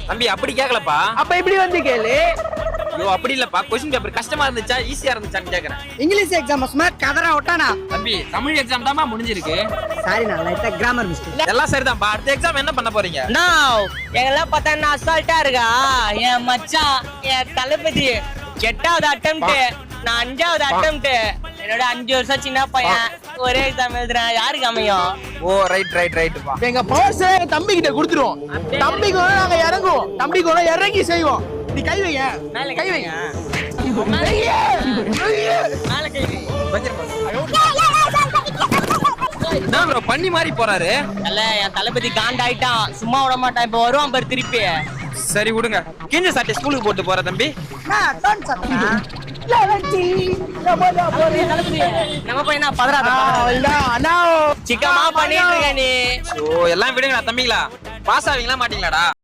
தம்பி அப்படி கேக்கலப்பா. அப்ப இப்படி வந்து கேளு. ஐயோ அப்படி இல்லப்பா. கொஸ்டின் பேப்பர் கஷ்டமா இருந்துச்சா ஈஸியா இருந்துச்சான்னு கேக்குறேன். இங்கிலீஷ் எக்ஸாம் சும்மா கதறா விட்டானா? தம்பி தமிழ் எக்ஸாம் தான்மா முடிஞ்சிருக்கு. சாரி நான் லைட்டா கிராமர் மிஸ்டேக். எல்லாம் சரிதான்ப்பா. அடுத்த எக்ஸாம் என்ன பண்ண போறீங்க? எங்கெல்லாம் பார்த்தா நான் அசால்ட்டா இருக்கா? என் மச்சான் என் தளபதி 8வது அட்டெம்ப்ட், நான் 5வது அட்டெம்ப்ட். என்னோட 5 வருஷம் சின்ன பையன் ஒரே எக்ஸாம் எழுதுறேன். யாருக்கு அமையும்? ஓ ரைட்ப்பா. எங்க பவர்ஸ் எங்க தம்பி கிட்ட கொடுத்துருவோம். தம்பிக்கு வேணா நாங்க இறங்குவோம், தம்பிக்கு வேணா இறங்கி செய்வோம். நீ கை வைங்க, கை வைங்க. மேல கை வை. என்ன ப்ரோ பண்ணி மாதிரி போறாரு? அல்ல என் தளபதி காண்டாயிட்டான், சும்மா விட மாட்டான். இப்ப வருவான் பாரு திருப்பி. சரி விடுங்க. கிஞ்ச சட்டை ஸ்கூலுக்கு போட்டு போற தம்பி. நம்ம பையனா பதறாத. சிக்கமா பண்ணிட்டு இருக்க நீ. ஓ எல்லாம் விடுங்கடா தம்பிங்களா. பாஸ் ஆவீங்களா மாட்டீங்களாடா?